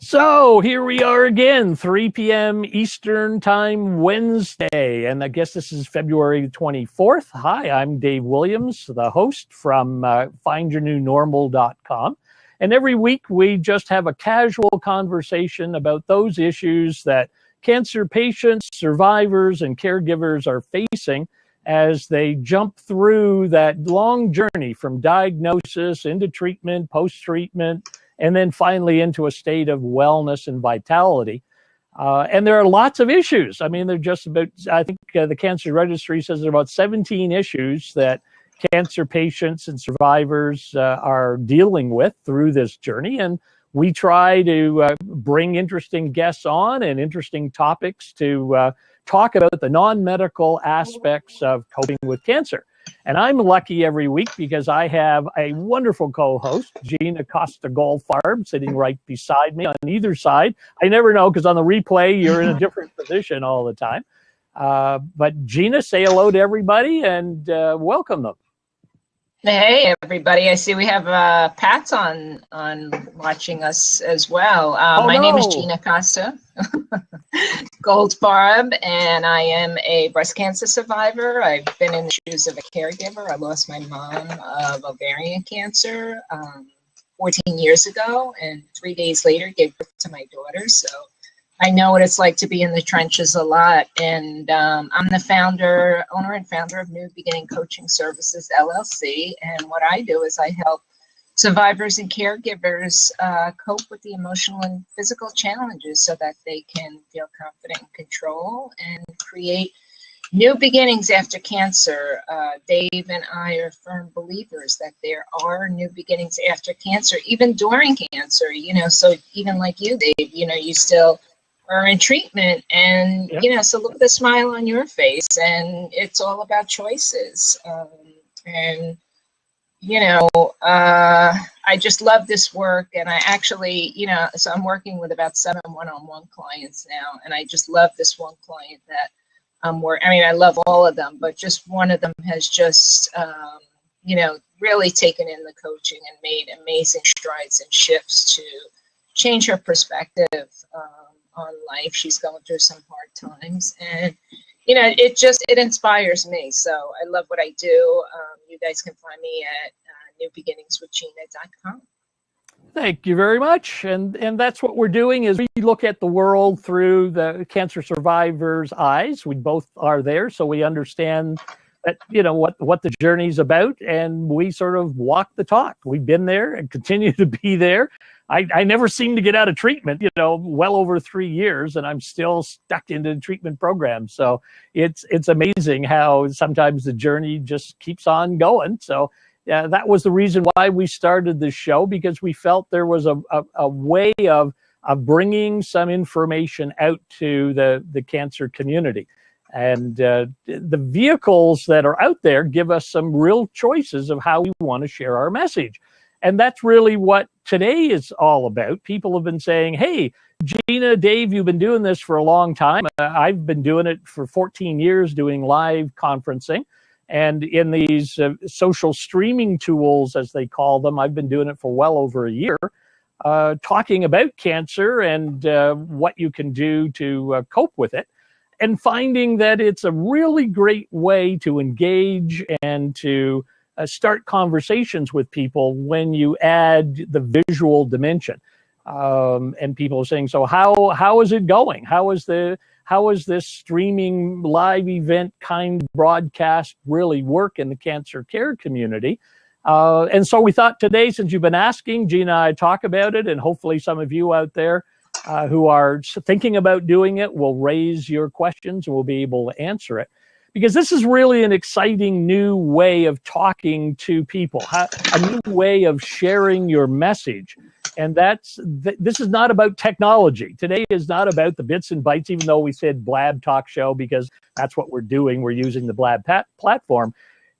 So here we are again, 3 p.m. Eastern Time Wednesday, and I guess this is February 24th. Hi, I'm Dave Williams, the host from findyournewnormal.com. And every week we just have a casual conversation about those issues that cancer patients, survivors, and caregivers are facing as they jump through that long journey from diagnosis into treatment, post-treatment, and then finally into a state of wellness and vitality. And there are lots of issues. I mean, they're just about, I think the Cancer Registry says there are about 17 issues that cancer patients and survivors are dealing with through this journey. And we try to bring interesting guests on and interesting topics to talk about the non-medical aspects of coping with cancer. And I'm lucky every week because I have a wonderful co-host, Gina Goldfarb, sitting right beside me on either side. I never know because on the replay, you're in a different position all the time. But Gina, say hello to everybody and welcome them. Hey, everybody. I see we have Pat's on watching us as well. My name is Gina Goldfarb, and I am a breast cancer survivor. I've been in the shoes of a caregiver. I lost my mom of ovarian cancer 14 years ago, and 3 days later gave birth to my daughter. So I know what it's like to be in the trenches a lot. And I'm the owner and founder of New Beginning Coaching Services, LLC. And what I do is I help survivors and caregivers cope with the emotional and physical challenges so that they can feel confident and control and create new beginnings after cancer. Dave and I are firm believers that there are new beginnings after cancer, even during cancer, so even like you, Dave, you still are in treatment and, Yep. So look at the smile on your face, and it's all about choices. I just love this work, and I actually, so I'm working with about 7 one-on-one clients now, and I just love this one client that I love all of them, but just one of them has just, really taken in the coaching and made amazing strides and shifts to change her perspective on life. She's going through some hard times, and it inspires me. So I love what I do. You guys can find me at newbeginningswithgina.com. Thank you very much. And that's what we're doing is we look at the world through the cancer survivor's eyes. We both are there, so we understand that, what the journey's about, and we sort of walk the talk. We've been there and continue to be there. I never seem to get out of treatment, well over 3 years, and I'm still stuck into the treatment program. So it's amazing how sometimes the journey just keeps on going. So that was the reason why we started this show, because we felt there was a way of bringing some information out to the cancer community. And the vehicles that are out there give us some real choices of how we want to share our message. And that's really what today is all about. People have been saying, hey, Gina, Dave, you've been doing this for a long time. I've been doing it for 14 years, doing live conferencing. And in these social streaming tools, as they call them, I've been doing it for well over a year, talking about cancer and what you can do to cope with it, and finding that it's a really great way to engage and to start conversations with people when you add the visual dimension. And people are saying, so how is it going? How is this streaming live event kind broadcast really work in the cancer care community? And so we thought today, since you've been asking, Gina and I talk about it, and hopefully some of you out there who are thinking about doing it will raise your questions and we'll be able to answer it. Because this is really an exciting new way of talking to people, a new way of sharing your message. And this is not about technology. Today is not about the bits and bytes, even though we said Blab talk show, because that's what we're doing. We're using the Blab platform.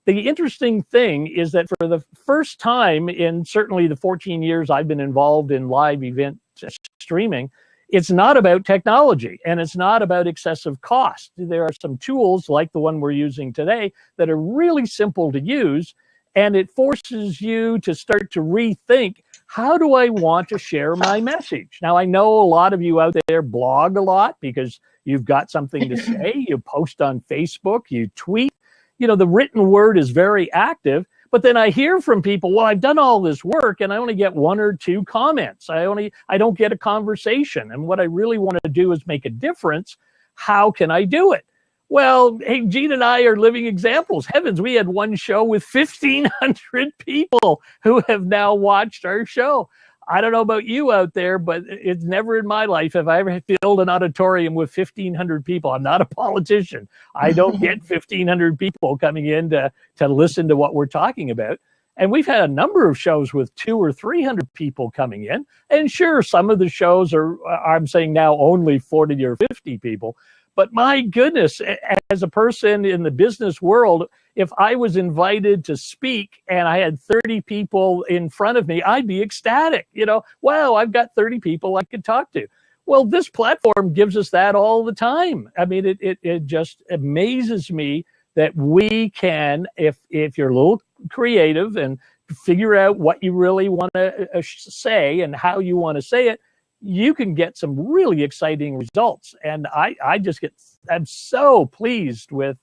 The interesting thing is that for the first time in certainly the 14 years I've been involved in live event streaming, it's not about technology and it's not about excessive cost. There are some tools like the one we're using today that are really simple to use, and it forces you to start to rethink how do I want to share my message? Now, I know a lot of you out there blog a lot because you've got something to say. You post on Facebook, you tweet. You know, the written word is very active. But then I hear from people, well, I've done all this work and I only get 1 or 2 comments. I don't get a conversation. And what I really want to do is make a difference. How can I do it? Well, hey, Gina and I are living examples. Heavens, we had one show with 1,500 people who have now watched our show. I don't know about you out there, but it's never in my life have I ever filled an auditorium with 1,500 people. I'm not a politician. I don't get 1,500 people coming in to listen to what we're talking about. And we've had a number of shows with 200 or 300 people coming in. And sure, some of the shows are, I'm saying now, only 40 or 50 people. But my goodness, as a person in the business world, if I was invited to speak and I had 30 people in front of me, I'd be ecstatic. You know, wow, I've got 30 people I could talk to. Well, this platform gives us that all the time. I mean, it just amazes me that we can, if you're a little creative and figure out what you really want to say and how you want to say it, you can get some really exciting results. And I'm so pleased with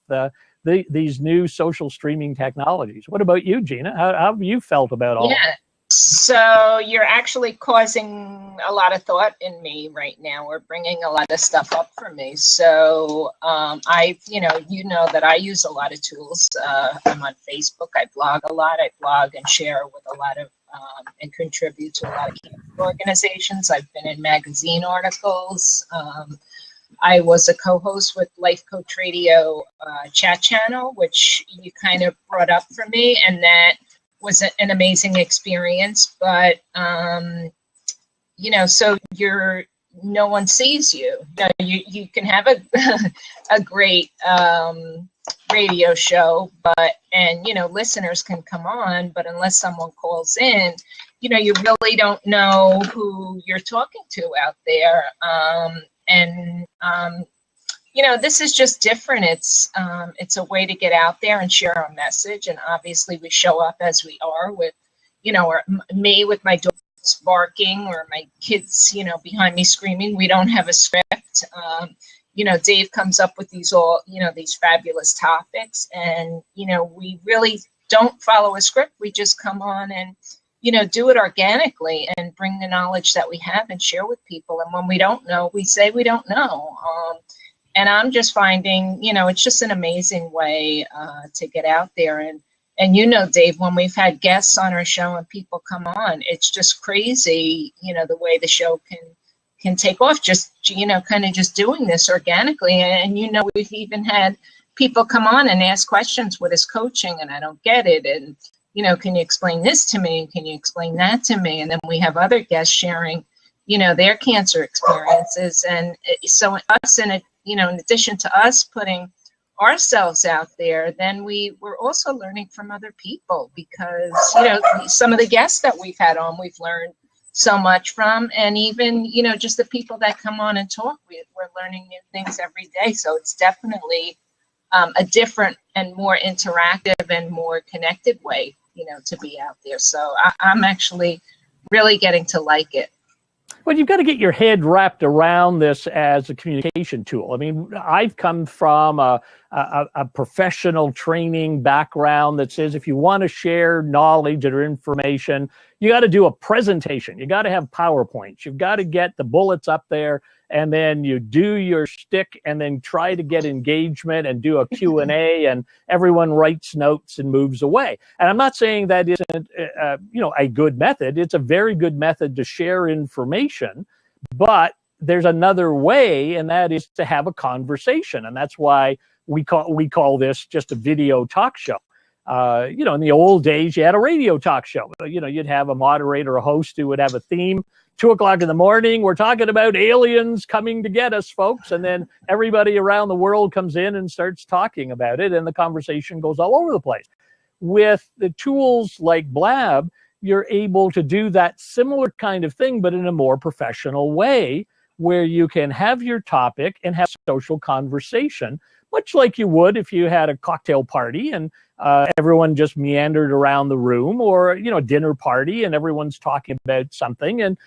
these new social streaming technologies. What about you, Gina? How have you felt about all Yeah. So you're actually causing a lot of thought in me right now. We're bringing a lot of stuff up for me. So you know that I use a lot of tools. I'm on Facebook. I blog a lot. I blog and share with a lot of and contribute to a lot of organizations. I've been in magazine articles. I was a co-host with Life Coach Radio chat channel, which you kind of brought up for me, and that was an amazing experience. But so no one sees you. You can have a great radio show, and listeners can come on, but unless someone calls in, you really don't know who you're talking to out there. This is just different. It's a way to get out there and share our message. And obviously we show up as we are with, or me with my dogs barking or my kids, behind me screaming. We don't have a script. Dave comes up with these fabulous topics, and, we really don't follow a script. We just come on and, do it organically and bring the knowledge that we have and share with people. And when we don't know, we say we don't know. And I'm just finding, it's just an amazing way to get out there. And Dave, when we've had guests on our show and people come on, it's just crazy, the way the show can take off, just, kind of just doing this organically. And, we've even had people come on and ask questions, what is coaching? And I don't get it. And, can you explain this to me? Can you explain that to me? And then we have other guests sharing, their cancer experiences. And so us, in addition to us putting ourselves out there, then we're also learning from other people, because, some of the guests that we've had on, we've learned so much from, and even, just the people that come on and talk, we're learning new things every day. So it's definitely a different and more interactive and more connected way, to be out there. So I'm actually really getting to like it. Well, you've got to get your head wrapped around this as a communication tool. I mean, I've come from a professional training background that says if you want to share knowledge or information, you got to do a presentation. You got to have PowerPoints. You've got to get the bullets up there, and then you do your shtick, and then try to get engagement and do a Q&A, and everyone writes notes and moves away. And I'm not saying that isn't a good method. It's a very good method to share information, but there's another way, and that is to have a conversation. And that's why we call this just a video talk show. In the old days, you had a radio talk show. You'd have a moderator, a host who would have a theme. 2:00 in the morning, we're talking about aliens coming to get us, folks. And then everybody around the world comes in and starts talking about it, and the conversation goes all over the place. With the tools like Blab, you're able to do that similar kind of thing, but in a more professional way, where you can have your topic and have social conversation, much like you would if you had a cocktail party and everyone just meandered around the room, or, a dinner party and everyone's talking about something, and,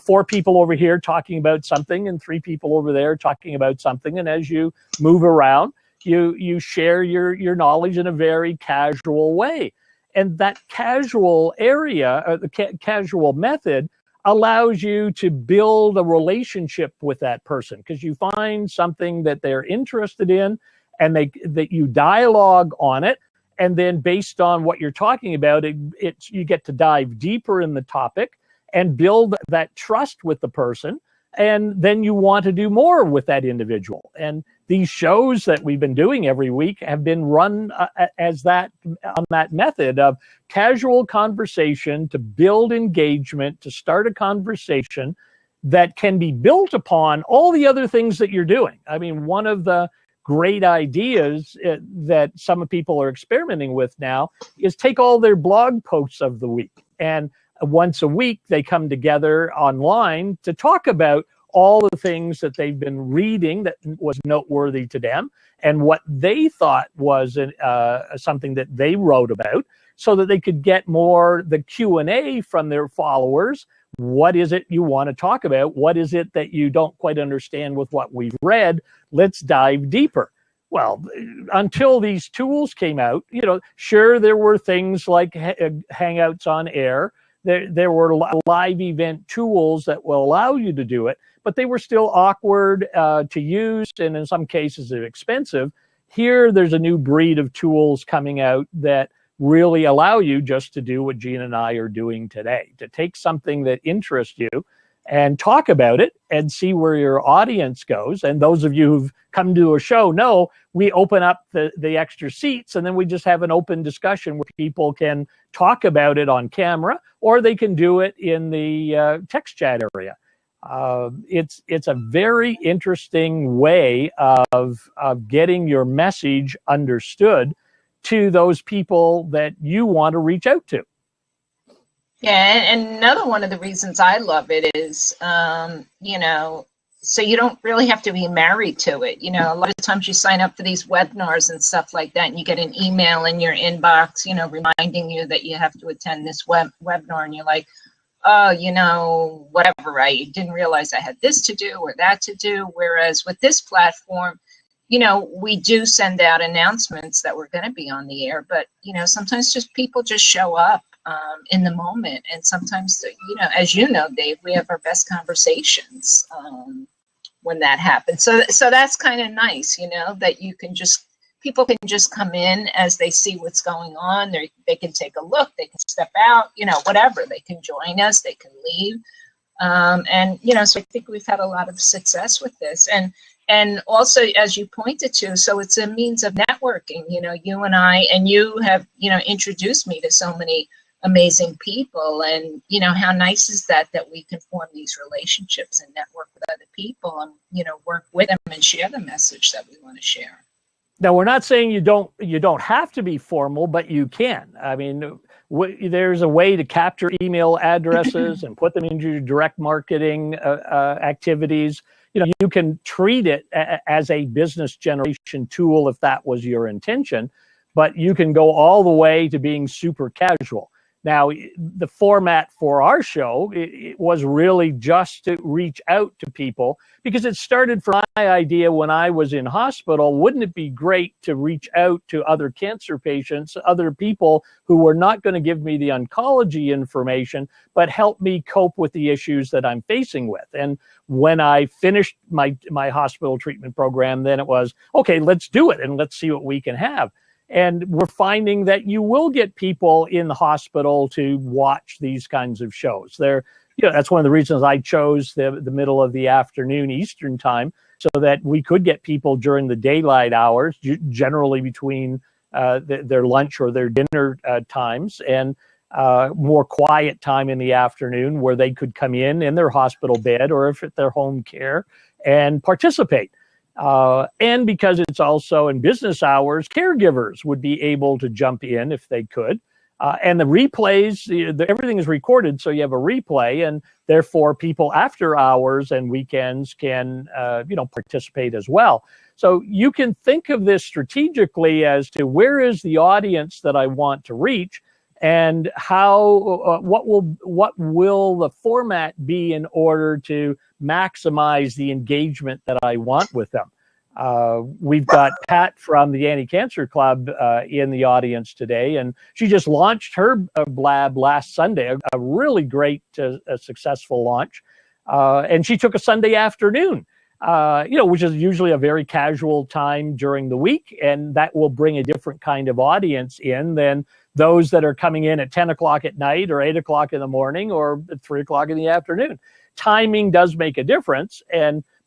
4 people over here talking about something and 3 people over there talking about something. And as you move around, you share your knowledge in a very casual way. And that casual area, the casual method, allows you to build a relationship with that person, because you find something that they're interested in, and that you dialogue on it. And then based on what you're talking about, you get to dive deeper in the topic and build that trust with the person. And then you want to do more with that individual. And these shows that we've been doing every week have been run as that, on that method of casual conversation to build engagement, to start a conversation that can be built upon all the other things that you're doing. I mean, one of the great ideas that some people are experimenting with now is take all their blog posts of the week, and once a week they come together online to talk about all the things that they've been reading that was noteworthy to them, and what they thought was something that they wrote about, so that they could get more the Q&A from their followers. What is it you want to talk about? What is it that you don't quite understand with what we've read? Let's dive deeper. Well, until these tools came out, sure, there were things like Hangouts on Air. There were live event tools that will allow you to do it, but they were still awkward to use, and in some cases they're expensive. Here, there's a new breed of tools coming out that really allow you just to do what Gina and I are doing today, to take something that interests you and talk about it and see where your audience goes. And those of you who've come to a show know we open up the extra seats, and then we just have an open discussion where people can talk about it on camera, or they can do it in the text chat area. It's a very interesting way of getting your message understood to those people that you want to reach out to. Yeah, and another one of the reasons I love it is, so you don't really have to be married to it. A lot of times you sign up for these webinars and stuff like that, and you get an email in your inbox, reminding you that you have to attend this webinar, and you're like, oh, whatever, I didn't realize I had this to do or that to do. Whereas with this platform, we do send out announcements that we're going to be on the air, but, sometimes people just show up in the moment. And sometimes, as you know, Dave, we have our best conversations when that happens. So that's kind of nice, that people can just come in as they see what's going on. They can take a look, they can step out, whatever. They can join us, they can leave. So I think we've had a lot of success with this. And also, as you pointed to, so it's a means of networking. You and I, and you have, introduced me to so many amazing people. And, how nice is that we can form these relationships and network with other people and, work with them and share the message that we want to share. Now, we're not saying you don't have to be formal, but you can. I mean, there's a way to capture email addresses and put them into your direct marketing activities. You can treat it as a business generation tool if that was your intention, but you can go all the way to being super casual. Now, the format for our show, it was really just to reach out to people, because it started from my idea when I was in hospital. Wouldn't it be great to reach out to other cancer patients, other people who were not going to give me the oncology information, but help me cope with the issues that I'm facing with? And when I finished my hospital treatment program, then it was, okay, let's do it and let's see what we can have. And we're finding that you will get people in the hospital to watch these kinds of shows. That's one of the reasons I chose the middle of the afternoon Eastern time, so that we could get people during the daylight hours, generally between their lunch or their dinner times, and more quiet time in the afternoon, where they could come in their hospital bed or if at their home care and participate. And because it's also in business hours, caregivers would be able to jump in if they could. And the replays, everything is recorded, so you have a replay, and therefore people after hours and weekends can, participate as well. So you can think of this strategically as to where is the audience that I want to reach, and how, what will the format be in order to maximize the engagement that I want with them. We've got Pat from the Anti-Cancer Club in the audience today, and she just launched her Blab last Sunday, a really great, successful launch. And she took a Sunday afternoon, which is usually a very casual time during the week, and that will bring a different kind of audience in than those that are coming in at 10 o'clock at night or 8 o'clock in the morning or at 3 o'clock in the afternoon. Timing does make a difference,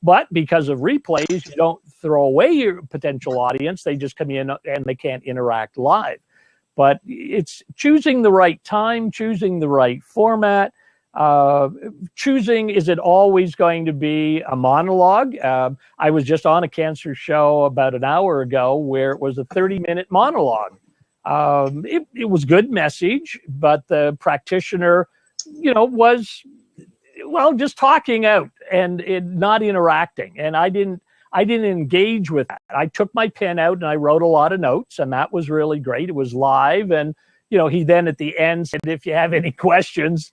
but because of replays, you don't throw away your potential audience. They just come in and they can't interact live. But it's choosing the right time, choosing the right format, choosing, is it always going to be a monologue? I was just on a cancer show about an hour ago where it was a 30-minute monologue. It was good message, but the practitioner, was just talking out and not interacting. And I didn't engage with that. I took my pen out and I wrote a lot of notes, and that was really great. It was live. And, he then at the end said, if you have any questions,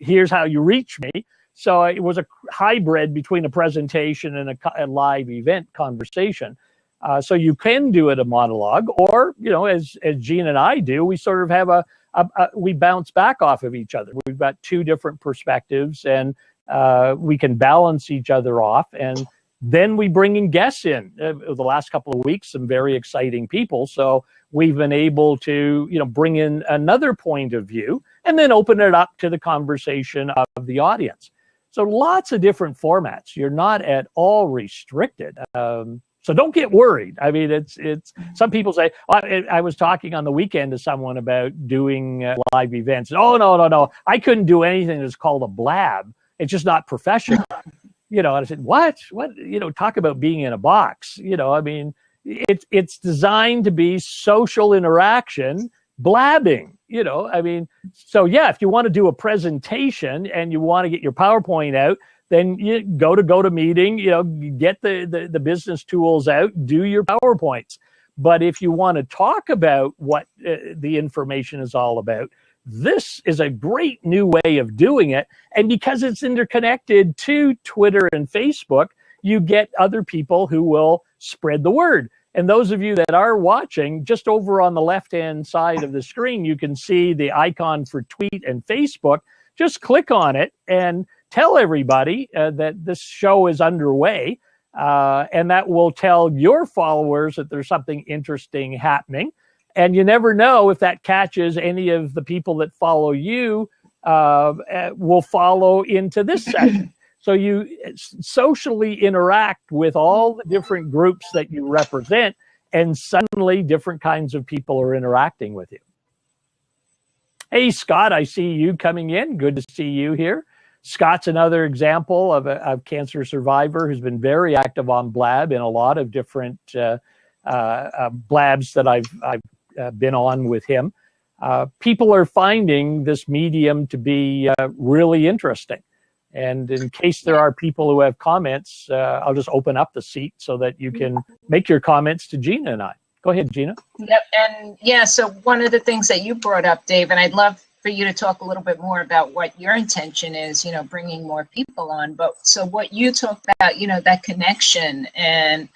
here's how you reach me. So it was a hybrid between a presentation and a live event conversation. So you can do it a monologue, or, as Gina and I do, we sort of have we bounce back off of each other. We've got two different perspectives, and we can balance each other off. And then we bring in guests in. The last couple of weeks, some very exciting people. So we've been able to, bring in another point of view and then open it up to the conversation of the audience. So lots of different formats. You're not at all restricted. So don't get worried. I mean, it's some people say, I was talking on the weekend to someone about doing live events. Oh, no. I couldn't do anything that's called a blab. It's just not professional. And I said, what? Talk about being in a box. I mean, it's designed to be social interaction, blabbing, I mean, so yeah, if you want to do a presentation and you want to get your PowerPoint out, then you go to GoToMeeting, get the business tools out, do your PowerPoints. But if you want to talk about what the information is all about, this is a great new way of doing it. And because it's interconnected to Twitter and Facebook, you get other people who will spread the word. And those of you that are watching, just over on the left-hand side of the screen, you can see the icon for tweet and Facebook. Just click on it and tell everybody that this show is underway, and that will tell your followers that there's something interesting happening. And you never know if that catches any of the people that follow you will follow into this session. So you socially interact with all the different groups that you represent, and suddenly different kinds of people are interacting with you. Hey, Scott, I see you coming in. Good to see you here. Scott's another example of a cancer survivor who's been very active on Blab in a lot of different Blabs that I've been on with him. People are finding this medium to be really interesting. And in case there are people who have comments, I'll just open up the seat so that you can make your comments to Gina and I. Go ahead, Gina. Yep. And yeah, so one of the things that you brought up, Dave, and I'd love for you to talk a little bit more about what your intention is, bringing more people on. But so what you talked about, that connection and,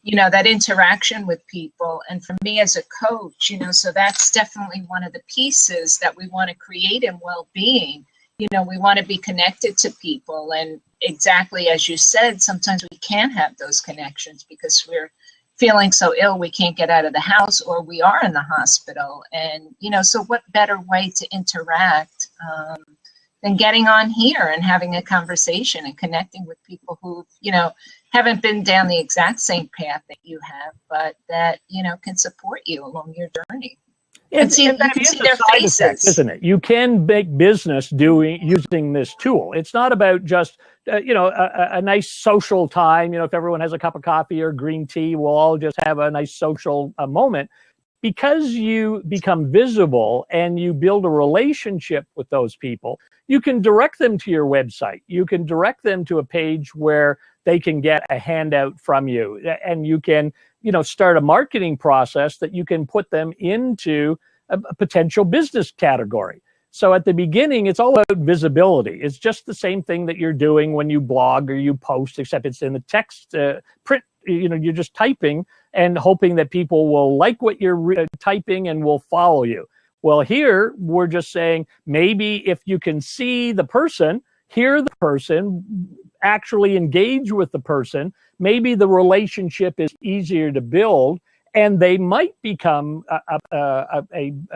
that interaction with people. And for me as a coach, so that's definitely one of the pieces that we want to create in well-being. We want to be connected to people. And exactly as you said, sometimes we can't have those connections because we're feeling so ill we can't get out of the house, or we are in the hospital. And, so what better way to interact than getting on here and having a conversation and connecting with people who, haven't been down the exact same path that you have, but that, can support you along your journey. And see their faces, effect, isn't it? You can make business using this tool. It's not about just a nice social time. If everyone has a cup of coffee or green tea, we'll all just have a nice social moment. because you become visible and you build a relationship with those people, you can direct them to your website. You can direct them to a page where they can get a handout from you, and you can, start a marketing process that you can put them into a potential business category. So at the beginning, it's all about visibility. It's just the same thing that you're doing when you blog or you post, except it's in the text print. You're just typing and hoping that people will like what you're typing and will follow you. Well, here we're just saying, maybe if you can see the person, hear the person, actually engage with the person, maybe the relationship is easier to build, and they might become a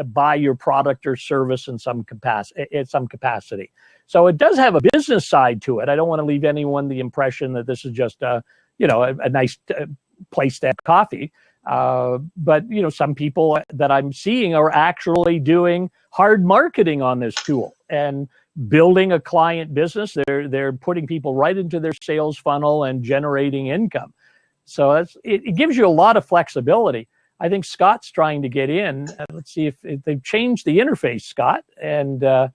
buy your product or service in some capacity. So it does have a business side to it. I don't want to leave anyone the impression that this is just a nice place to have coffee. But some people that I'm seeing are actually doing hard marketing on this tool and building a client business. They're putting people right into their sales funnel and generating income. So it gives you a lot of flexibility. I think Scott's trying to get in. Let's see if they've changed the interface, Scott. And I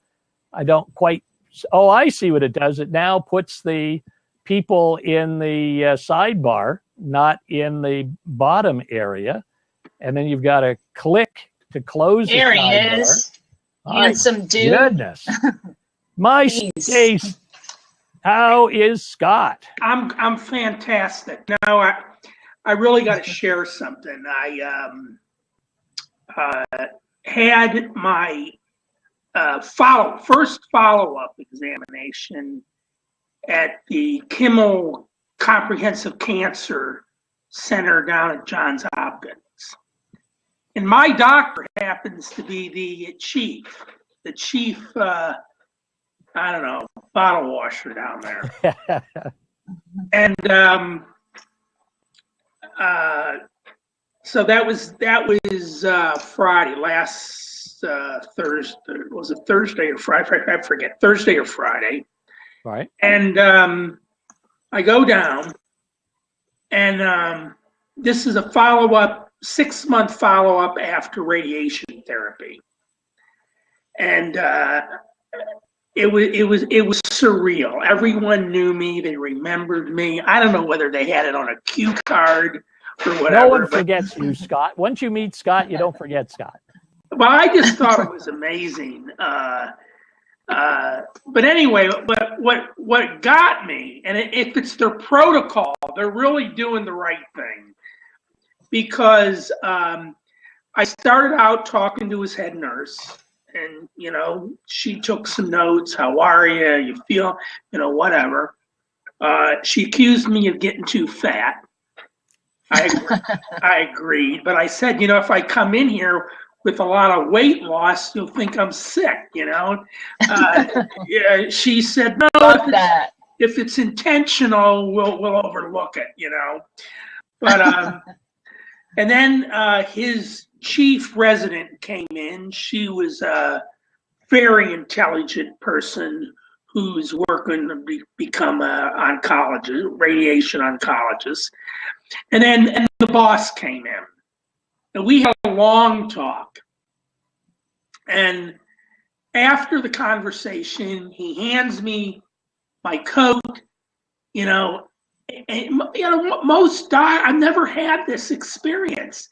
don't quite. Oh, I see what it does. It now puts the people in the sidebar, not in the bottom area. And then you've got to click to close the sidebar. There he is. Handsome dude. Goodness. My Stace. How is Scott? I'm fantastic. Now I really got to share something. I had my first follow-up examination at the Kimmel Comprehensive Cancer Center down at Johns Hopkins, and my doctor happens to be the chief. I don't know, bottle washer down there. And so that was Friday, last Thursday. Was it Thursday or Friday? I forget. Thursday or Friday. Right. And I go down, and this is a 6-month follow-up after radiation therapy. And it was surreal. Everyone knew me. They remembered me. I don't know whether they had it on a cue card or whatever. No one forgets you, Scott. Once you meet Scott, you don't forget Scott. Well, I just thought it was amazing. But anyway, what got me, and if it's their protocol, they're really doing the right thing. Because I started out talking to his head nurse. And, she took some notes. How are you? You feel, whatever. She accused me of getting too fat. I agreed. But I said, if I come in here with a lot of weight loss, you'll think I'm sick, Yeah, she said, no, if it's intentional, we'll overlook it, But, and then his chief resident came in. She was a very intelligent person who's working to become an oncologist, radiation oncologist. And then the boss came in. And we had a long talk. And after the conversation, he hands me my coat, and, I've never had this experience.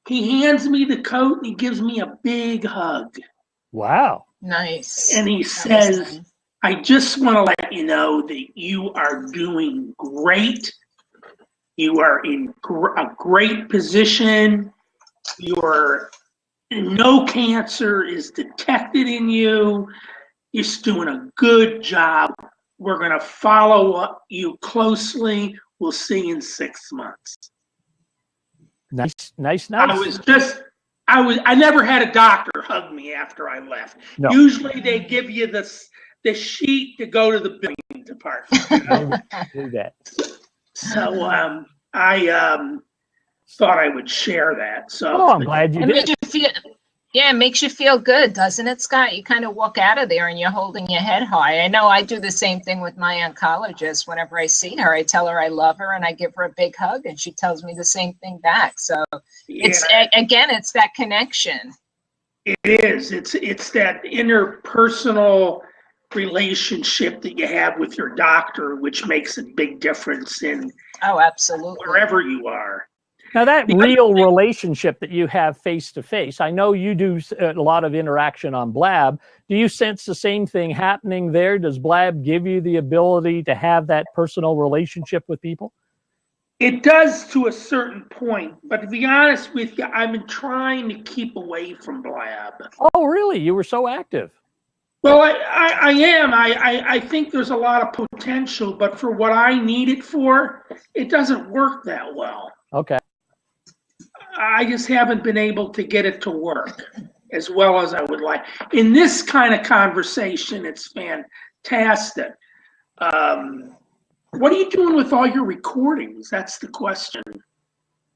He hands me the coat and he gives me a big hug. Wow. Nice. And he says, nice. I just want to let you know that you are doing great. You are in a great position. No cancer is detected in you. You're doing a good job. We're going to follow up you closely. We'll see you in 6 months. Nice. I never had a doctor hug me after I left. No. Usually they give you the sheet to go to the billing department. Do that. So I thought I would share that. So I'm glad you did. Yeah, it makes you feel good, doesn't it, Scott? You kind of walk out of there and you're holding your head high. I know I do the same thing with my oncologist. Whenever I see her, I tell her I love her and I give her a big hug and she tells me the same thing back. So it's, again, it's that connection. It is. It's that interpersonal relationship that you have with your doctor, which makes a big difference in absolutely wherever you are. Now, that real relationship that you have face to face, I know you do a lot of interaction on Blab. Do you sense the same thing happening there? Does Blab give you the ability to have that personal relationship with people? It does to a certain point, but to be honest with you, I've been trying to keep away from Blab. Oh, really? You were so active. Well, I am. I think there's a lot of potential, but for what I need it for, it doesn't work that well. Okay. I just haven't been able to get it to work as well as I would like. In this kind of conversation, it's fantastic. What are you doing with all your recordings? That's the question.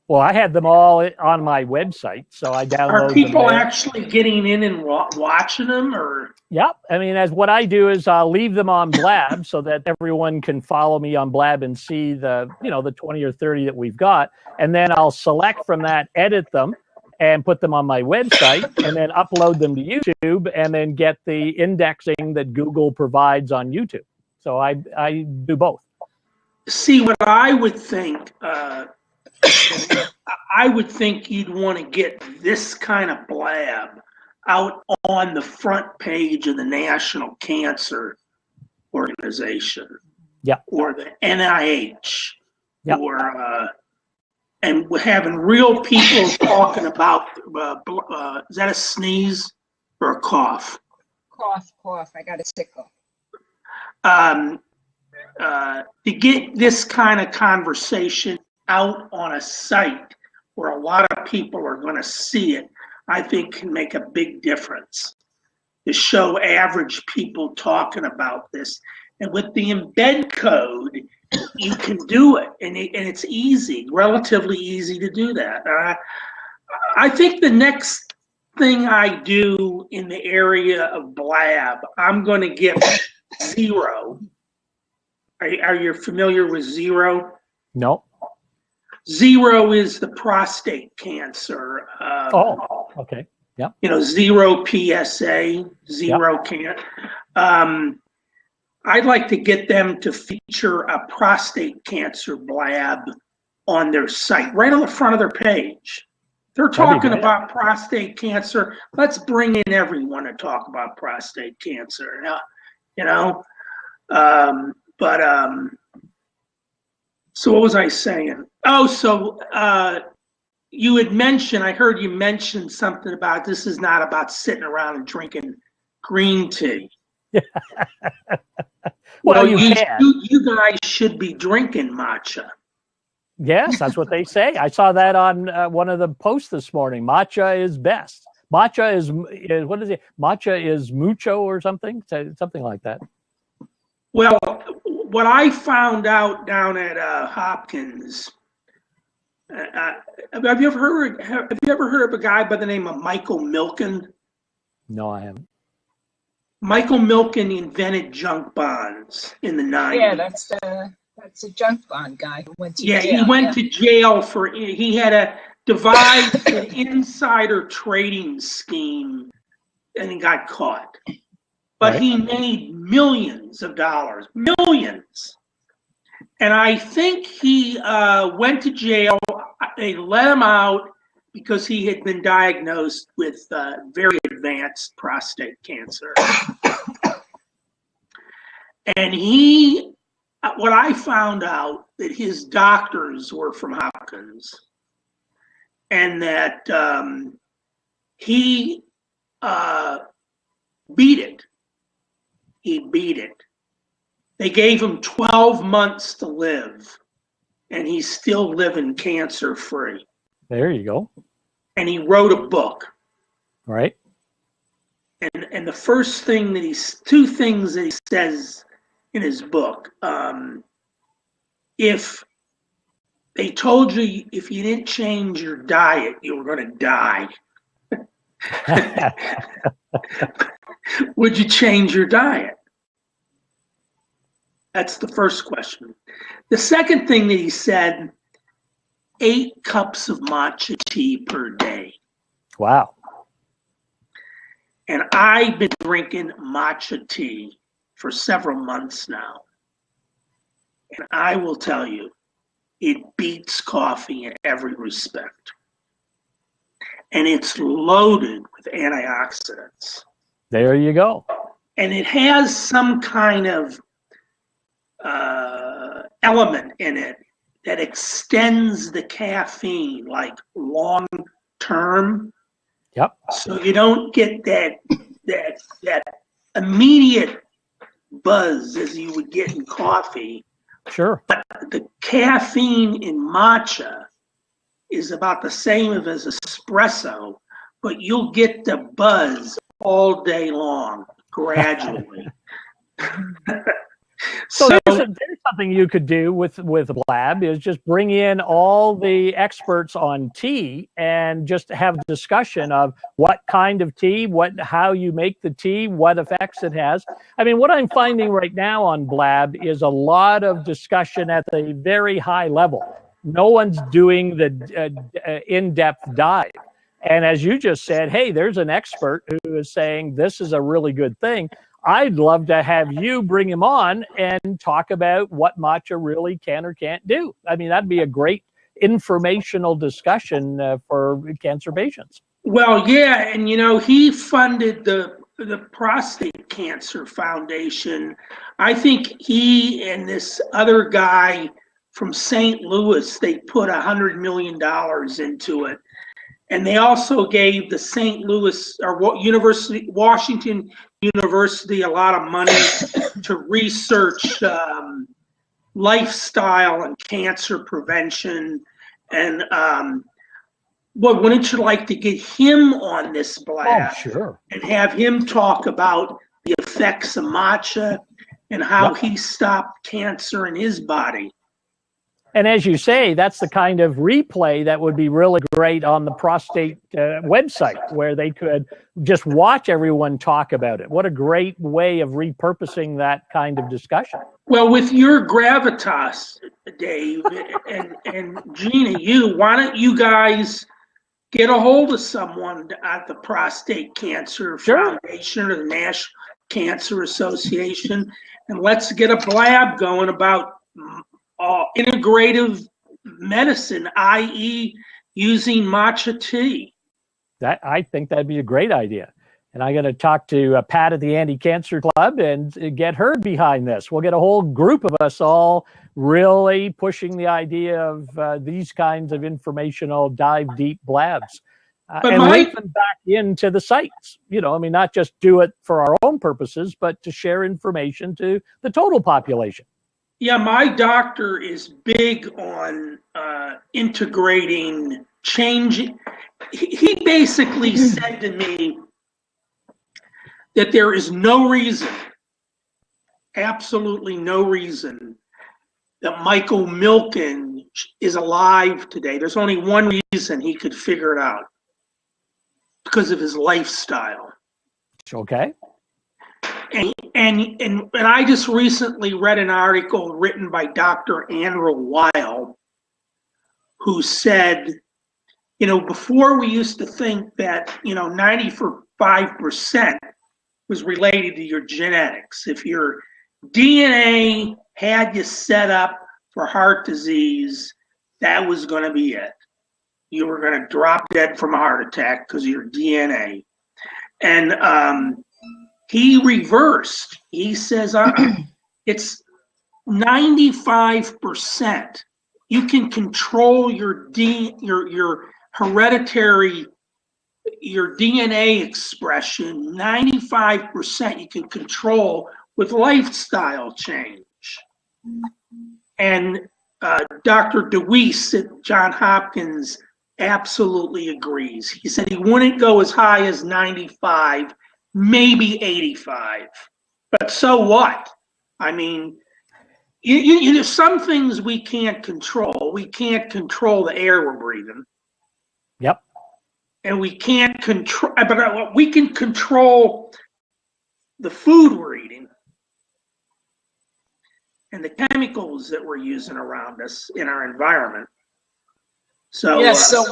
Well, I had them all on my website, so I downloaded them. Are people actually getting in and watching them, or? Yep. I mean, as what I do is I'll leave them on Blab so that everyone can follow me on Blab and see the 20 or 30 that we've got. And then I'll select from that, edit them, and put them on my website, and then upload them to YouTube, and then get the indexing that Google provides on YouTube. So I do both. See, what I would think, I would think you'd want to get this kind of Blab out on the front page of the National Cancer Organization, or the NIH, and having real people talking about, is that a sneeze or a cough? Cough. I got a tickle. To get this kind of conversation out on a site where a lot of people are going to see it, I think can make a big difference. To show average people talking about this. And with the embed code, you can do it. And it's easy, relatively easy to do that. I think the next thing I do in the area of Blab, I'm going to get Zero. Are you familiar with Zero? No. Zero is the prostate cancer. Okay. Yep. Zero PSA, Zero can't. I'd like to get them to feature a prostate cancer Blab on their site, right on the front of their page. They're talking about prostate cancer. Let's bring in everyone to talk about prostate cancer. So what was I saying? Oh, so you had mentioned, I heard you mention something about this is not about sitting around and drinking green tea. Well, you guys should be drinking matcha. Yes, that's what they say. I saw that on one of the posts this morning. Matcha is best. Matcha is what is it? Matcha is mucho or something like that. Well, what I found out down at Hopkins, have you ever heard of a guy by the name of Michael Milken? No, I haven't. Michael Milken invented junk bonds in the 90s. Yeah, that's a junk bond guy who went to jail. He went to jail he had a devised an insider trading scheme and he got caught. But he made millions of dollars, millions. And I think he went to jail. They let him out because he had been diagnosed with very advanced prostate cancer. And what I found out, that his doctors were from Hopkins, and that he beat it. He beat it. They gave him 12 months to live, and he's still living cancer-free. There you go. And he wrote a book. Right. And the first thing two things that he says in his book, if they told you if you didn't change your diet, you were going to die. Would you change your diet? That's the first question. The second thing that he said, 8 cups of matcha tea per day. Wow. And I've been drinking matcha tea for several months now. And I will tell you, it beats coffee in every respect. And it's loaded with antioxidants. There you go. And it has some kind of element in it that extends the caffeine like long term. Yep. So you don't get that immediate buzz as you would get in coffee. Sure. But the caffeine in matcha is about the same as espresso, but you'll get the buzz all day long, gradually. So there's something you could do with Blab is just bring in all the experts on tea and just have a discussion of what kind of tea, how you make the tea, what effects it has. I mean, what I'm finding right now on Blab is a lot of discussion at the very high level. No one's doing the in-depth dive. And as you just said, hey, there's an expert who is saying this is a really good thing. I'd love to have you bring him on and talk about what matcha really can or can't do. I mean, that'd be a great informational discussion for cancer patients. Well, yeah, and he funded the Prostate Cancer Foundation. I think he and this other guy from St. Louis, they put $100 million into it. And they also gave the St. Louis or Washington University a lot of money to research lifestyle and cancer prevention. And wouldn't you like to get him on this Blab? Oh, sure. And have him talk about the effects of matcha and how he stopped cancer in his body? And as you say, that's the kind of replay that would be really great on the prostate website, where they could just watch everyone talk about it. What a great way of repurposing that kind of discussion. Well, with your gravitas, Dave, and Gina, why don't you guys get a hold of someone at the Prostate Cancer Foundation or the National Cancer Association, and let's get a Blab going about integrative medicine, i.e. using matcha tea. I think that'd be a great idea. And I'm going to talk to Pat at the Anti-Cancer Club and get her behind this. We'll get a whole group of us all really pushing the idea of these kinds of informational dive deep Blabs. And link them back into the sites. Not just do it for our own purposes, but to share information to the total population. Yeah, my doctor is big on integrating change. He basically said to me that there is no reason, absolutely no reason, that Michael Milken is alive today. There's only one reason he could figure it out: because of his lifestyle. Okay. And I just recently read an article written by Dr. Andrew Weil, who said, before we used to think that, 95% was related to your genetics. If your DNA had you set up for heart disease, that was going to be it. You were going to drop dead from a heart attack because of your DNA. And he reversed. He says it's 95%. You can control your hereditary, your DNA expression. 95% you can control with lifestyle change. And Dr. DeWeese at Johns Hopkins absolutely agrees. He said he wouldn't go as high as 95. Maybe 85, but so what? I mean, there's some things we can't control. We can't control the air we're breathing. Yep. and we can't control, but we can control the food we're eating and the chemicals that we're using around us in our environment. So yeah. So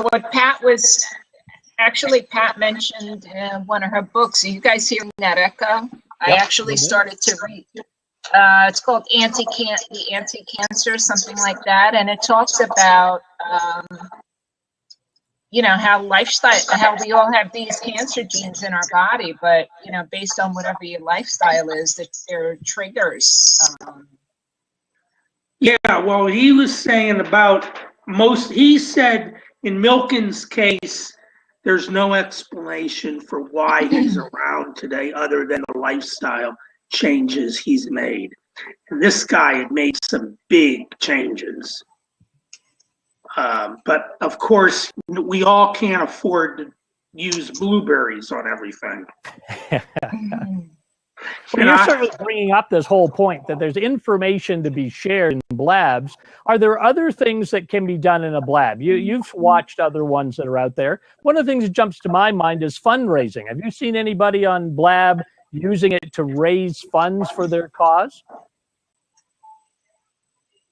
what Pat was actually Pat mentioned in one of her books. Are you guys hearing that echo? I actually started to read. It's called the Anti-Cancer, something like that, and it talks about how we all have these cancer genes in our body, but based on whatever your lifestyle is, that there are triggers. Yeah, well, he was saying about he said in Milken's case, there's no explanation for why he's around today other than the lifestyle changes he's made. And this guy had made some big changes. But of course, we all can't afford to use blueberries on everything. Well, you're certainly bringing up this whole point that there's information to be shared in blabs. Are there other things that can be done in a blab? You've watched other ones that are out there. One of the things that jumps to my mind is fundraising. Have you seen anybody on Blab using it to raise funds for their cause?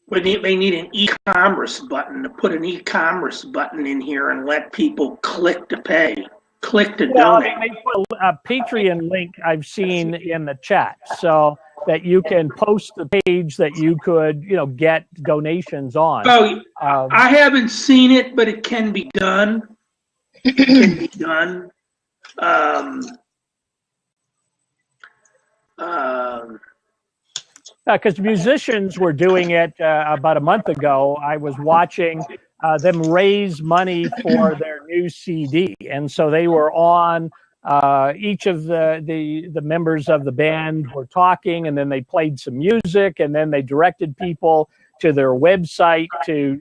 They need an e-commerce button, to put an e-commerce button in here and let people click to pay. Click to donate. They put a Patreon link I've seen in the chat, so that you can post the page that you could, get donations on. Oh, I haven't seen it, but it can be done. It can be done. Because musicians were doing it about a month ago. I was watching them raise money for their new CD, and so they were on. Each of the members of the band were talking, and then they played some music, and then they directed people to their website to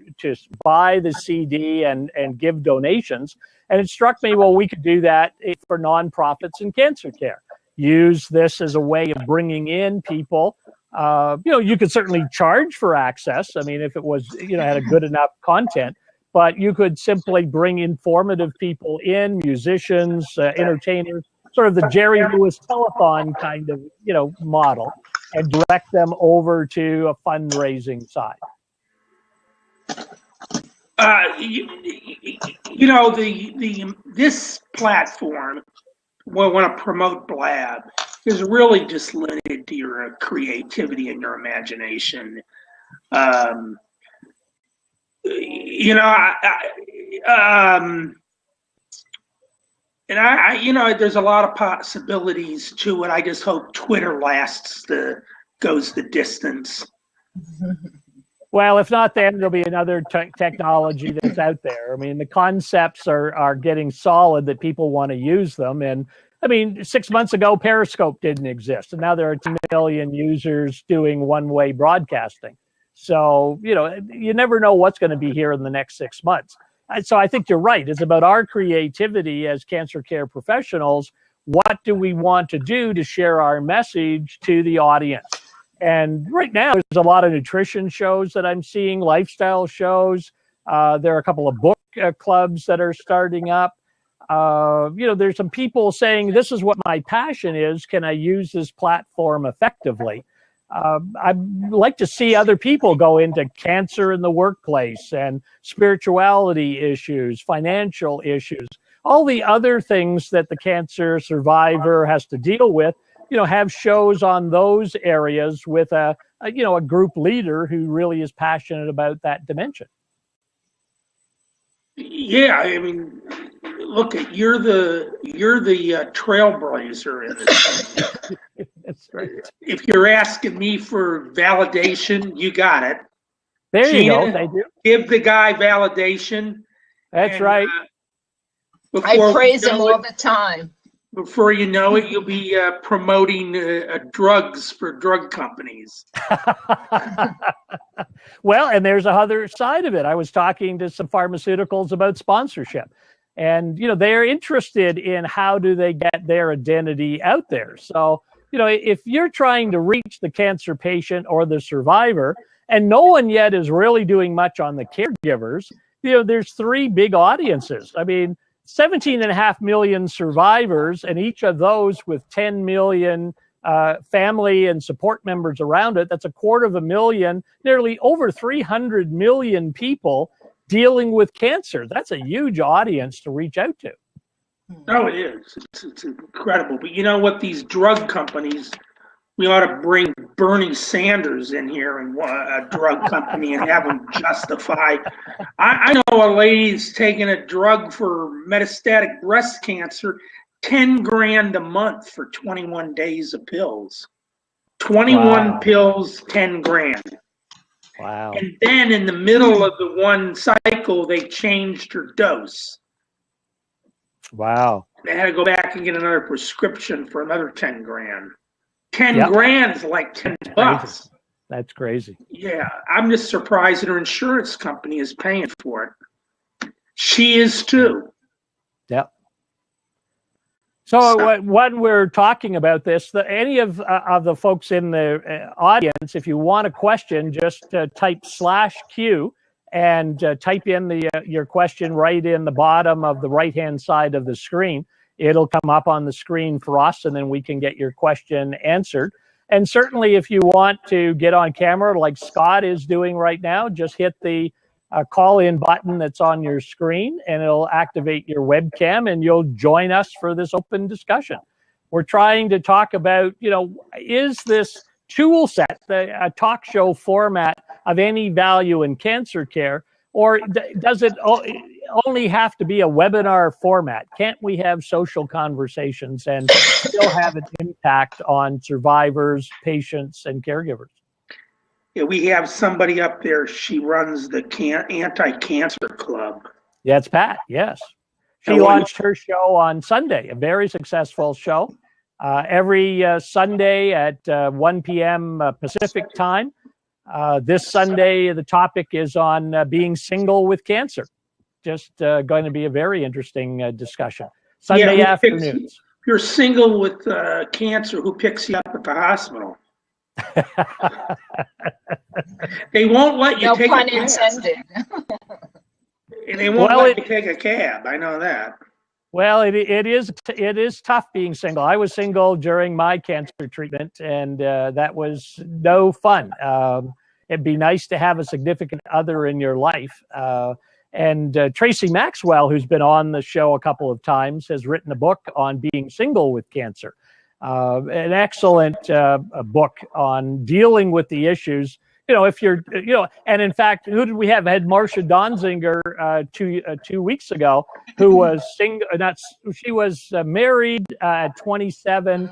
buy the CD and give donations. And it struck me, well, we could do that for nonprofits and cancer care. Use this as a way of bringing in people. You could certainly charge for access. I mean, if it was, had a good enough content, but you could simply bring informative people in, musicians, entertainers, sort of the Jerry Lewis telethon kind of, model, and direct them over to a fundraising side. This platform, when I want to promote Blab, is really just limited to your creativity and your imagination. There's a lot of possibilities to it. I just hope Twitter goes the distance. Well, if not, then there'll be another technology that's out there. I mean, the concepts are getting solid that people want to use them. And I mean, 6 months ago, Periscope didn't exist, and now there are 10 million users doing one-way broadcasting. So, you never know what's going to be here in the next 6 months. So I think you're right. It's about our creativity as cancer care professionals. What do we want to do to share our message to the audience? And right now, there's a lot of nutrition shows that I'm seeing, lifestyle shows. There are a couple of book clubs that are starting up. There's some people saying, this is what my passion is. Can I use this platform effectively? I'd like to see other people go into cancer in the workplace and spirituality issues, financial issues, all the other things that the cancer survivor has to deal with, have shows on those areas with a group leader who really is passionate about that dimension. Yeah, I mean, look, you're the trailblazer in this. That's right. If you're asking me for validation, you got it. There Gina, you go. Thank you. Give the guy validation. That's right. I praise him all the time. Before you know it, you'll be promoting drugs for drug companies. Well, and there's a other side of it. I was talking to some pharmaceuticals about sponsorship. And, they're interested in how do they get their identity out there. So, if you're trying to reach the cancer patient or the survivor, and no one yet is really doing much on the caregivers, there's three big audiences. I mean, 17.5 million survivors, and each of those with 10 million family and support members around it. That's 250,000, nearly over 300 million people dealing with cancer. That's a huge audience to reach out to. Oh, it is. It's incredible. But you know what? These drug companies, we ought to bring Bernie Sanders in here and a drug company and have him justify. I know a lady's taking a drug for metastatic breast cancer, 10 grand a month for 21 days of pills. 21 pills, 10 grand. Wow. And then in the middle of the one cycle, they changed her dose. Wow. They had to go back and get another prescription for another 10 grand. 10 grand is like $10. That's crazy. Yeah, I'm just surprised that her insurance company is paying for it. She is too. Yep. So when we're talking about this, any of the folks in the audience, if you want a question, just type /Q and type in your question right in the bottom of the right-hand side of the screen. It'll come up on the screen for us, and then we can get your question answered. And certainly if you want to get on camera like Scott is doing right now, just hit the call-in button that's on your screen, and it'll activate your webcam, and you'll join us for this open discussion. We're trying to talk about, is this tool set, a talk show format, of any value in cancer care, or does it only have to be a webinar format? Can't we have social conversations and still have an impact on survivors, patients, and caregivers? Yeah, we have somebody up there. She runs the anti-cancer club. Yeah, it's Pat. Yes. She launched her show on Sunday, a very successful show. Every Sunday at 1 p.m. Pacific time. This Sunday, the topic is on being single with cancer. Just going to be a very interesting discussion. Sunday afternoons. If you're single with cancer, who picks you up at the hospital? They won't let you take a cab. No pun intended. They won't let you take a cab. I know that. Well, it is tough being single. I was single during my cancer treatment, and that was no fun. It'd be nice to have a significant other in your life. And Tracy Maxwell, who's been on the show a couple of times, has written a book on being single with cancer. An excellent book on dealing with the issues. If you're, and in fact, who did we have? I had Marcia Donziger 2 weeks ago, who was single. She was married at 27,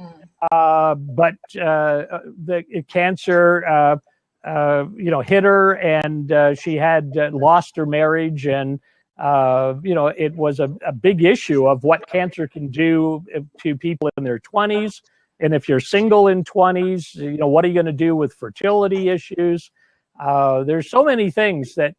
but the cancer, hit her, and she had lost her marriage, and it was a big issue of what cancer can do to people in their 20s. And if you're single in 20s, what are you going to do with fertility issues? There's so many things that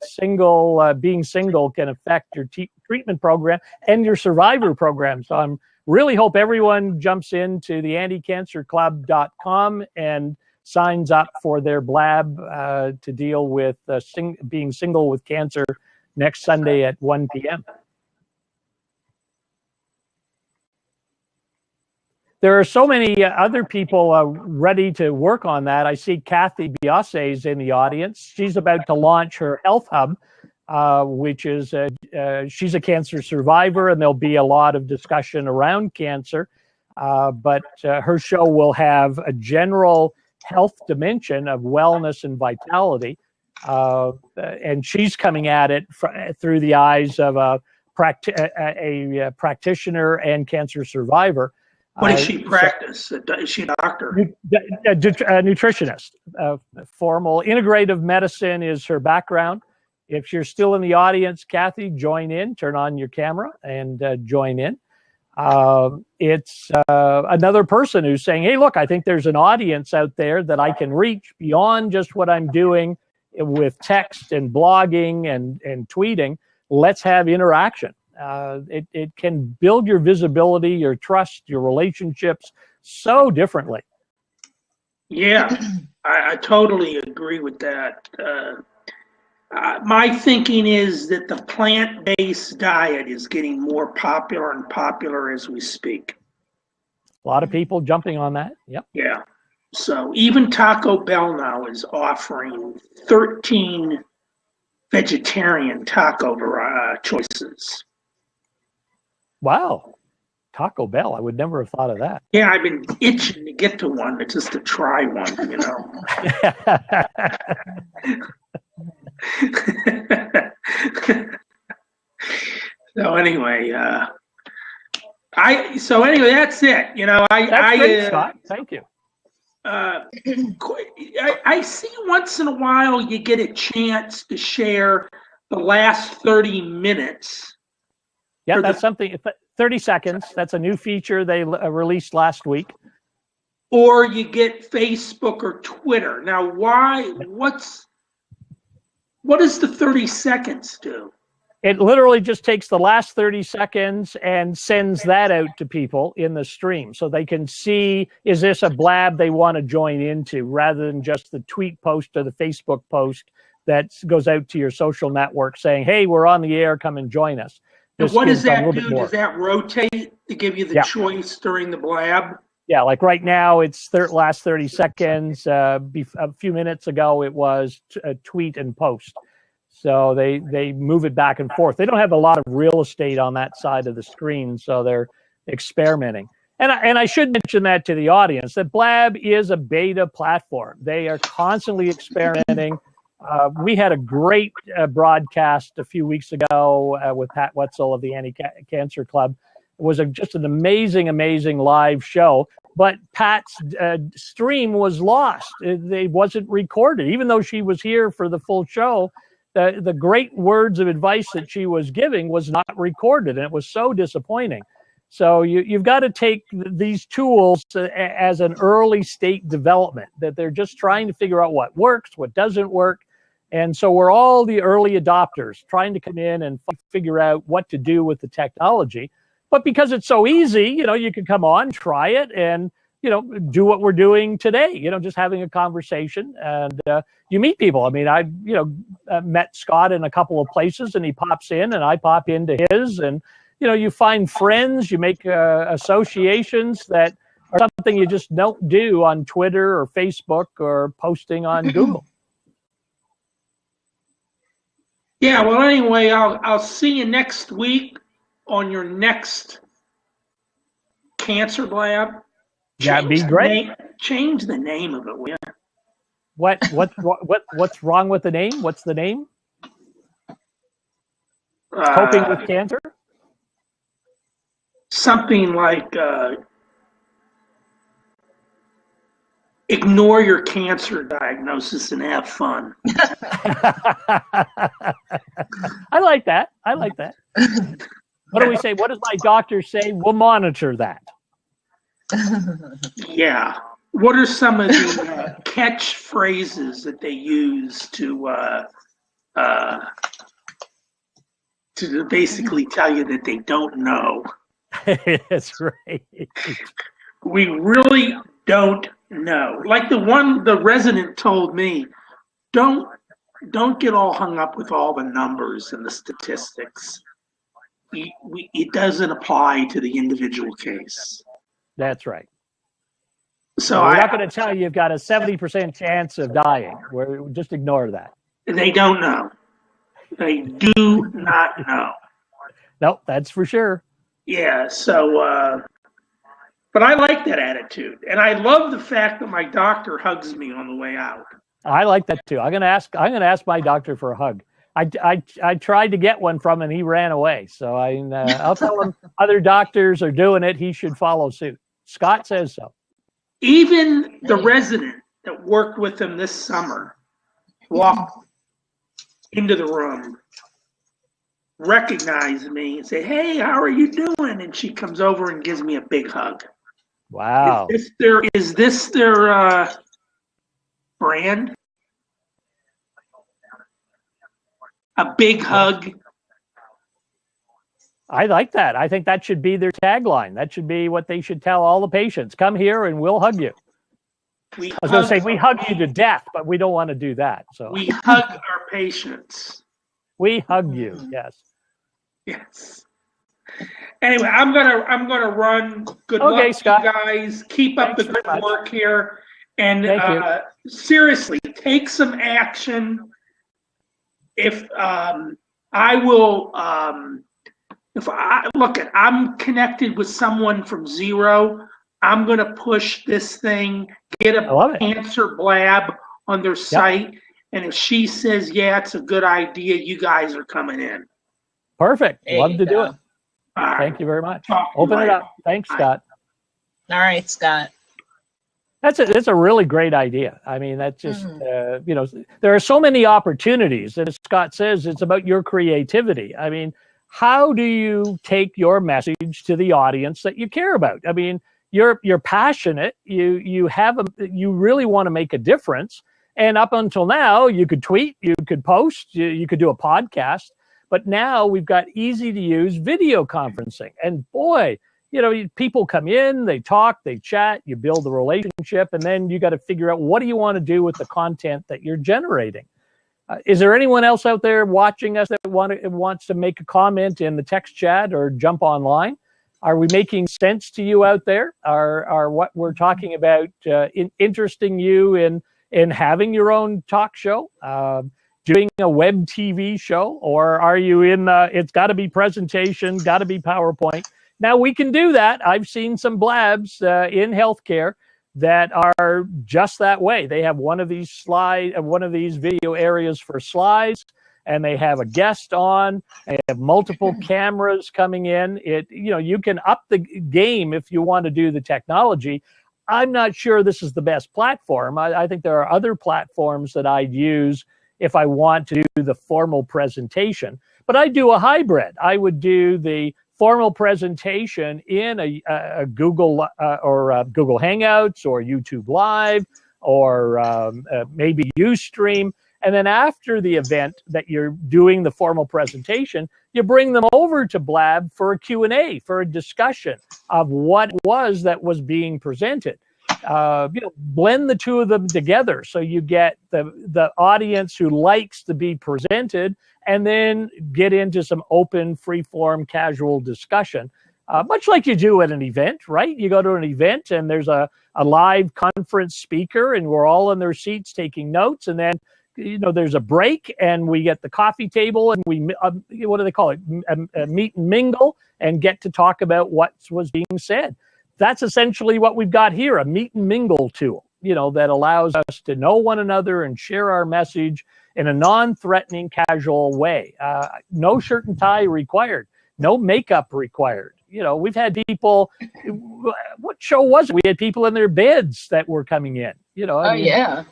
being single can affect your treatment program and your survivor program. So I really hope everyone jumps into the anticancerclub.com and signs up for their Blab to deal with being single with cancer next Sunday at 1 p.m. There are so many other people ready to work on that. I see Kathy Biase is in the audience. She's about to launch her Health Hub, which is, she's a cancer survivor, and there'll be a lot of discussion around cancer. But her show will have a general health dimension of wellness and vitality. And she's coming at it through the eyes of a practitioner and cancer survivor. What does she practice? Is she a doctor? A nutritionist. Formal integrative medicine is her background. If you're still in the audience, Kathy, join in. Turn on your camera and join in. It's another person who's saying, hey, look, I think there's an audience out there that I can reach beyond just what I'm doing with text and blogging and tweeting. Let's have interaction. It can build your visibility, your trust, your relationships so differently. Yeah, I totally agree with that. My thinking is that the plant-based diet is getting more popular and popular as we speak. A lot of people jumping on that. Yep. Yeah. So even Taco Bell now is offering 13 vegetarian taco choices. Wow. Taco Bell. I would never have thought of that. Yeah, I've been itching to get to one, but just to try one, you know. So anyway, that's it. You know, That's great, Scott. Thank you. I see once in a while you get a chance to share the last 30 minutes. Yeah, that's something. 30 seconds. That's a new feature they released last week. Or you get Facebook or Twitter. Now, what does the 30 seconds do? It literally just takes the last 30 seconds and sends that out to people in the stream so they can see, is this a blab they want to join into, rather than just the tweet post or the Facebook post that goes out to your social network saying, hey, we're on the air, come and join us. And what does that do? Does that rotate to give you the choice during the blab? Yeah, like right now, it's last 30 seconds. A few minutes ago, it was a tweet and post. So they move it back and forth. They don't have a lot of real estate on that side of the screen, so they're experimenting. And I should mention that to the audience, that Blab is a beta platform. They are constantly experimenting. We had a great broadcast a few weeks ago with Pat Wetzel of the Anti-Cancer Club. It was just an amazing, amazing live show. But Pat's stream was lost. It wasn't recorded. Even though she was here for the full show, the great words of advice that she was giving was not recorded. And it was so disappointing. So you've got to take these tools as an early state development, that they're just trying to figure out what works, what doesn't work. And so we're all the early adopters trying to come in and figure out what to do with the technology. But because it's so easy, you can come on, try it, and, do what we're doing today, just having a conversation, and you meet people. I mean, I met Scott in a couple of places, and he pops in and I pop into his, and, you find friends, you make associations that are something you just don't do on Twitter or Facebook or posting on Google. Yeah, well, anyway, I'll see you next week on your next Cancer Blab. That'd be great. Change the name of it, will you? What's wrong with the name? What's the name? Coping with cancer? Something like ignore your cancer diagnosis and have fun. I like that. What do we say? What does my doctor say? We'll monitor that. Yeah. What are some of the catchphrases that they use to basically tell you that they don't know? That's right. We really don't know. Like the resident told me, don't get all hung up with all the numbers and the statistics. It doesn't apply to the individual case. That's right. So we're not going to tell you you've got a 70% chance of dying. Just ignore that. They don't know. They do not know. Nope, that's for sure. Yeah. So, but I like that attitude, and I love the fact that my doctor hugs me on the way out. I like that too. I'm gonna ask my doctor for a hug. I tried to get one from him, and he ran away. So I'll tell him other doctors are doing it. He should follow suit. Scott says so. Even the resident that worked with him this summer walked into the room, recognized me, and say, "Hey, how are you doing?" And she comes over and gives me a big hug. Wow. Is this their brand? A big hug. I like that. I think that should be their tagline. That should be what they should tell all the patients. Come here and we'll hug you. I was going to say we hug you to death, but we don't want to do that. So we hug our patience. We hug you. Yes. Yes. Anyway, I'm gonna run. Good Okay, luck, Scott. you guys. Keep up Thanks the very good much. work here, and Thank you. seriously, take some action. If I will, if I look at, I'm connected with someone from Zero. I'm gonna push this thing. Get I a love it. cancer blab on their site, and if she says yeah, it's a good idea, you guys are coming in. Perfect. There Love you to do go. it. Thank you very much. Talk to you Open it later. up. Thanks, Bye. Scott. All right, Scott. That's a really great idea. I mean, that's just, you know, there are so many opportunities. And as Scott says, it's about your creativity. I mean, how do you take your message to the audience that you care about? I mean, you're passionate. You really want to make a difference. And up until now, you could tweet, you could post, you could do a podcast. But now we've got easy to use video conferencing. And boy, you know, people come in, they talk, they chat, you build a relationship, and then you got to figure out what do you want to do with the content that you're generating. Is there anyone else out there watching us that wants to make a comment in the text chat or jump online? Are we making sense to you out there? Are what we're talking about interesting you in having your own talk show, doing a web TV show, or are you in it's got to be presentation, got to be PowerPoint? Now we can do that. I've seen some blabs in healthcare that are just that way. They have one of these video areas for slides, and they have a guest on. They have multiple cameras coming in. You can up the game if you want to do the technology. I'm not sure this is the best platform. I think there are other platforms that I'd use if I want to do the formal presentation. But I do a hybrid. I would do the formal presentation in a Google or Google Hangouts or YouTube Live or maybe Ustream. And then after the event that you're doing the formal presentation, you bring them over to Blab for a Q&A, for a discussion of what that was being presented. Blend the two of them together so you get the audience who likes to be presented, and then get into some open, free-form, casual discussion, much like you do at an event, right? You go to an event and there's a live conference speaker, and we're all in their seats taking notes, and then there's a break, and we get the coffee table, and we what do they call it? Meet and mingle, and get to talk about what was being said. That's essentially what we've got here, a meet and mingle tool, that allows us to know one another and share our message in a non-threatening, casual way. No shirt and tie required, no makeup required. We've had people, what show was it? We had people in their beds that were coming in, Yeah.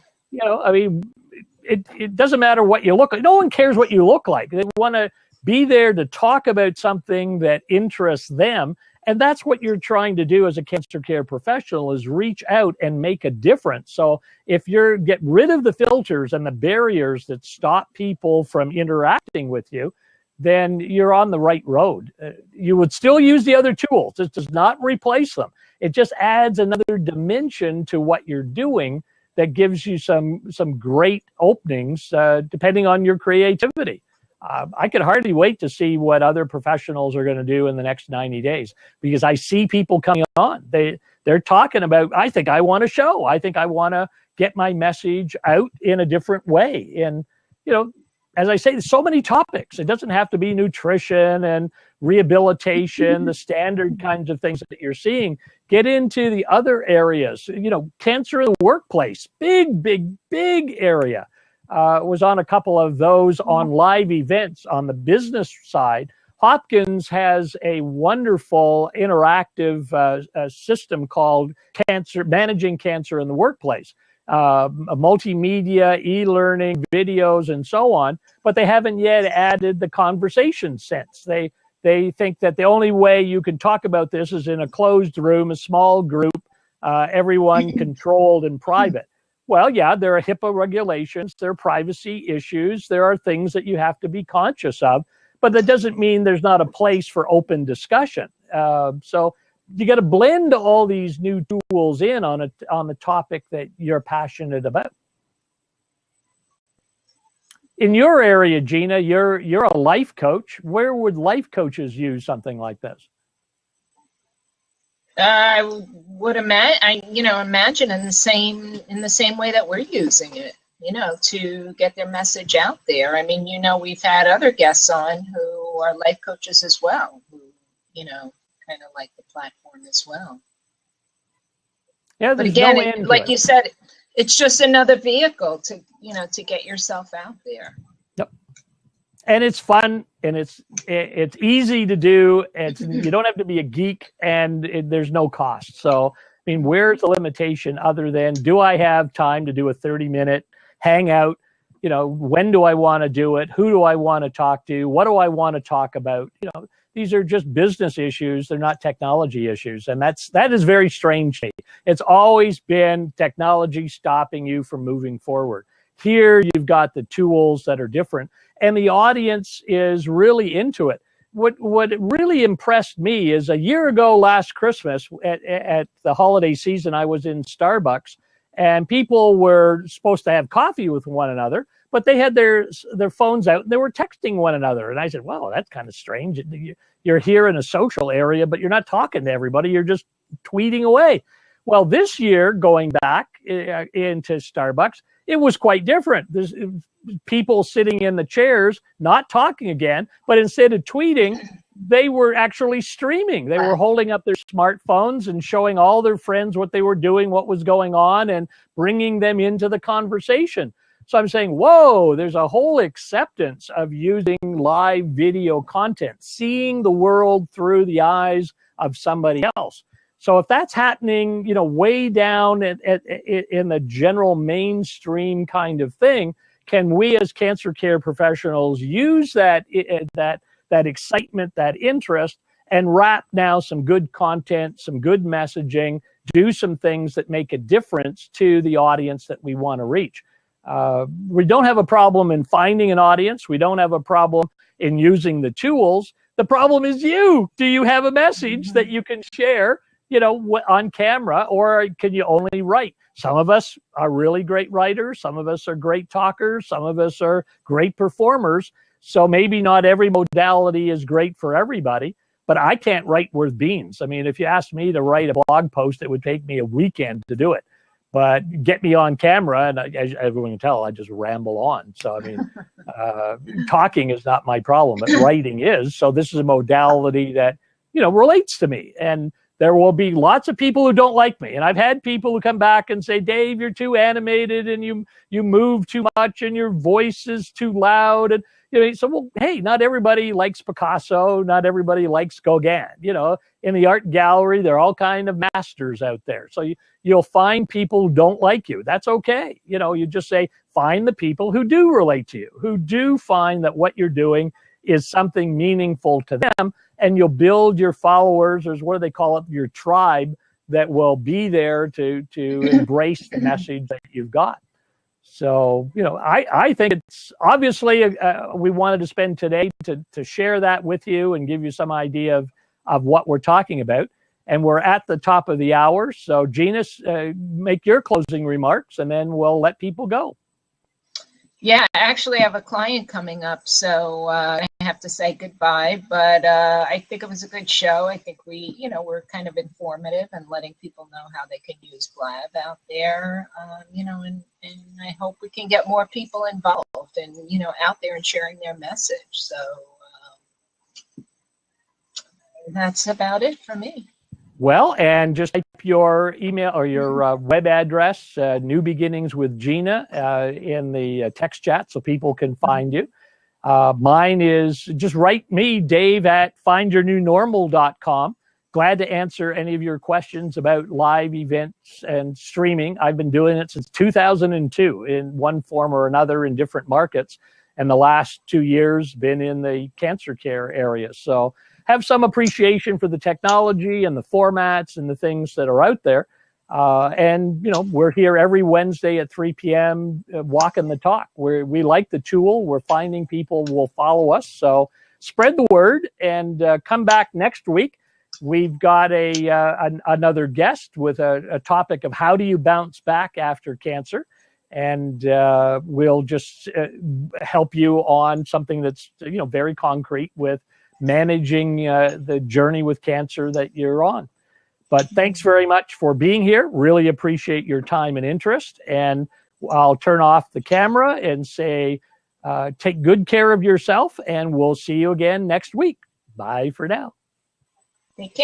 It doesn't matter what you look like. No one cares what you look like. They want to be there to talk about something that interests them. And that's what you're trying to do as a cancer care professional, is reach out and make a difference. So if you get rid of the filters and the barriers that stop people from interacting with you, then you're on the right road. You would still use the other tools. It does not replace them. It just adds another dimension to what you're doing that gives you some great openings, depending on your creativity. I could hardly wait to see what other professionals are going to do in the next 90 days, because I see people coming on. They're talking about, I think I want a show. I think I want to get my message out in a different way. And, as I say, there's so many topics. It doesn't have to be nutrition and rehabilitation, the standard kinds of things that you're seeing. Get into the other areas, cancer in the workplace, big area. Was on a couple of those on live events on the business side. Hopkins has a wonderful interactive system called Managing Cancer in the Workplace. Multimedia, e-learning, videos, and so on, but they haven't yet added the conversation sense. They think that the only way you can talk about this is in a closed room, a small group, everyone controlled and private. Well, yeah, there are HIPAA regulations, there are privacy issues, there are things that you have to be conscious of, but that doesn't mean there's not a place for open discussion. So you got to blend all these new tools in on the topic that you're passionate about. In your area, Gina, you're a life coach. Where would life coaches use something like this? I would imagine in the same way that we're using it, to get their message out there. I mean, we've had other guests on who are life coaches as well, who, kind of like the platform as well. Yeah, but again, like you said, it's just another vehicle to get yourself out there. Yep. And it's fun, and it's easy to do. You don't have to be a geek, and there's no cost. So, I mean, where's the limitation other than, do I have time to do a 30-minute hangout? When do I want to do it? Who do I want to talk to? What do I want to talk about? These are just business issues. They're not technology issues. And that is very strange to me. It's always been technology stopping you from moving forward. Here, you've got the tools that are different, and the audience is really into it. What really impressed me is a year ago last Christmas at the holiday season, I was in Starbucks, and people were supposed to have coffee with one another, but they had their phones out and they were texting one another. And I said, wow, that's kind of strange. You're here in a social area, but you're not talking to everybody. You're just tweeting away. Well, this year, going back into Starbucks, it was quite different. There's people sitting in the chairs, not talking again, but instead of tweeting, they were actually streaming. They were holding up their smartphones and showing all their friends what they were doing, what was going on, and bringing them into the conversation. So I'm saying, whoa, there's a whole acceptance of using live video content, seeing the world through the eyes of somebody else. So if that's happening, way down in the general mainstream kind of thing, can we as cancer care professionals use that excitement, that interest, and wrap now some good content, some good messaging, do some things that make a difference to the audience that we want to reach? We don't have a problem in finding an audience. We don't have a problem in using the tools. The problem is you. Do you have a message that you can share, on camera, or can you only write? Some of us are really great writers. Some of us are great talkers. Some of us are great performers. So maybe not every modality is great for everybody, but I can't write worth beans. I mean, if you asked me to write a blog post, it would take me a weekend to do it. But get me on camera, and as everyone can tell, I just ramble on. So, I mean, talking is not my problem, but writing is. So this is a modality that, relates to me. And there will be lots of people who don't like me. And I've had people who come back and say, Dave, you're too animated, and you move too much, and your voice is too loud. And, so, well, hey, not everybody likes Picasso. Not everybody likes Gauguin. In the art gallery, there are all kind of masters out there. So you'll find people who don't like you. That's okay. You just say, find the people who do relate to you, who do find that what you're doing is something meaningful to them, and you'll build your followers, or what do they call it, your tribe, that will be there to embrace the message that you've got. So, I think it's obviously we wanted to spend today to share that with you and give you some idea of what we're talking about. And we're at the top of the hour. So, Gina, make your closing remarks, and then we'll let people go. Yeah, actually, I have a client coming up, so I have to say goodbye. But I think it was a good show. I think we're kind of informative and letting people know how they can use Blab out there, and I hope we can get more people involved and, out there and sharing their message. So that's about it for me. Well, and just type your email or your web address, New Beginnings with Gina, in the text chat so people can find you. Mine is just write me, Dave, at findyournewnormal.com. Glad to answer any of your questions about live events and streaming. I've been doing it since 2002 in one form or another in different markets, and the last 2 years been in the cancer care area. So have some appreciation for the technology and the formats and the things that are out there. And, we're here every Wednesday at 3 p.m. Walking the talk. We like the tool. We're finding people will follow us. So spread the word and come back next week. We've got another guest with a topic of how do you bounce back after cancer. and we'll just help you on something that's very concrete with managing the journey with cancer that you're on. But thanks very much for being here. Really appreciate your time and interest. And I'll turn off the camera and say, take good care of yourself, and we'll see you again next week. Bye for now. Take care.